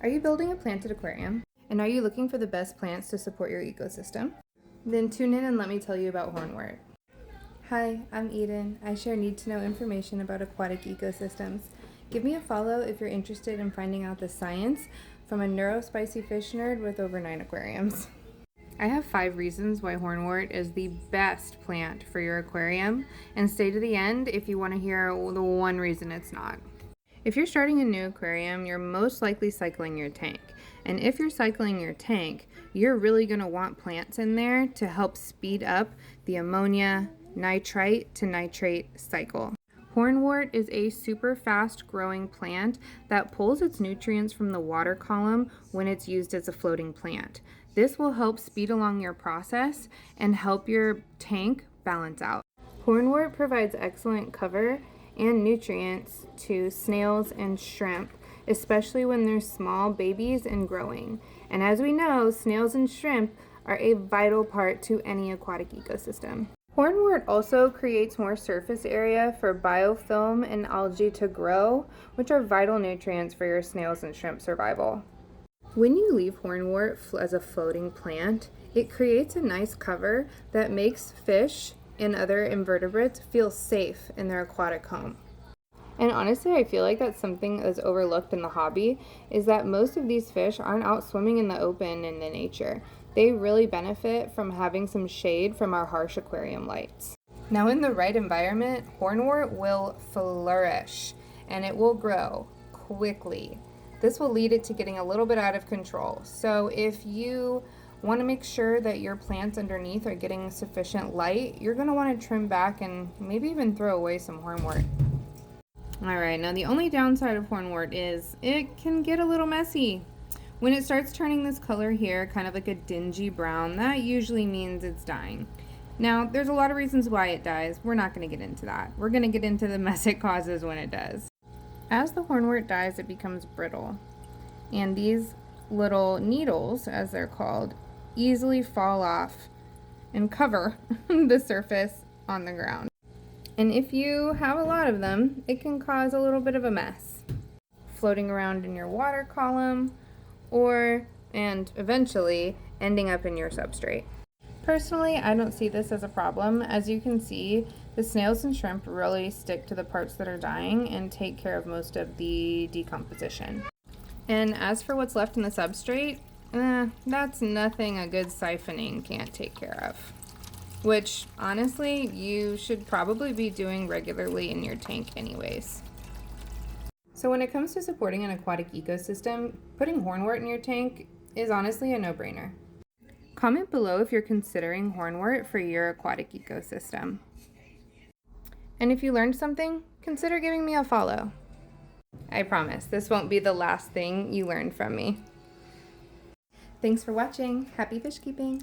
Are you building a planted aquarium? And are you looking for the best plants to support your ecosystem? Then tune in and let me tell you about hornwort. Hi, I'm Eden. I share need-to-know information about aquatic ecosystems. Give me a follow if you're interested in finding out the science from a neurospicy fish nerd with over 9 aquariums. I have 5 reasons why hornwort is the best plant for your aquarium, and stay to the end if you want to hear the one reason it's not. If you're starting a new aquarium, you're most likely cycling your tank. And if you're cycling your tank, you're really going to want plants in there to help speed up the ammonia, nitrite to nitrate cycle. Hornwort is a super fast growing plant that pulls its nutrients from the water column when it's used as a floating plant. This will help speed along your process and help your tank balance out. Hornwort provides excellent cover and nutrients to snails and shrimp, especially when they're small babies and growing. And as we know, snails and shrimp are a vital part to any aquatic ecosystem. Hornwort also creates more surface area for biofilm and algae to grow, which are vital nutrients for your snails and shrimp survival. When you leave hornwort as a floating plant, it creates a nice cover that makes fish and other invertebrates feel safe in their aquatic home. And honestly, I feel like that's something that's overlooked in the hobby, is that most of these fish aren't out swimming in the open in the nature. They really benefit from having some shade from our harsh aquarium lights. Now, in the right environment, hornwort will flourish and it will grow quickly. This will lead it to getting a little bit out of control. So if you want to make sure that your plants underneath are getting sufficient light, you're going to want to trim back and maybe even throw away some hornwort. Alright, now the only downside of hornwort is it can get a little messy. When it starts turning this color here, kind of like a dingy brown, that usually means it's dying. Now, there's a lot of reasons why it dies. We're not going to get into that. We're going to get into the mess it causes when it does. As the hornwort dies, it becomes brittle. And these little needles, as they're called, easily fall off and cover the surface on the ground. And if you have a lot of them, it can cause a little bit of a mess, floating around in your water column and eventually ending up in your substrate. Personally, I don't see this as a problem. As you can see, the snails and shrimp really stick to the parts that are dying and take care of most of the decomposition. And as for what's left in the substrate, that's nothing a good siphoning can't take care of. Which, honestly, you should probably be doing regularly in your tank anyways. So when it comes to supporting an aquatic ecosystem, putting hornwort in your tank is honestly a no-brainer. Comment below if you're considering hornwort for your aquatic ecosystem. And if you learned something, consider giving me a follow. I promise, this won't be the last thing you learn from me. Thanks for watching. Happy fish keeping!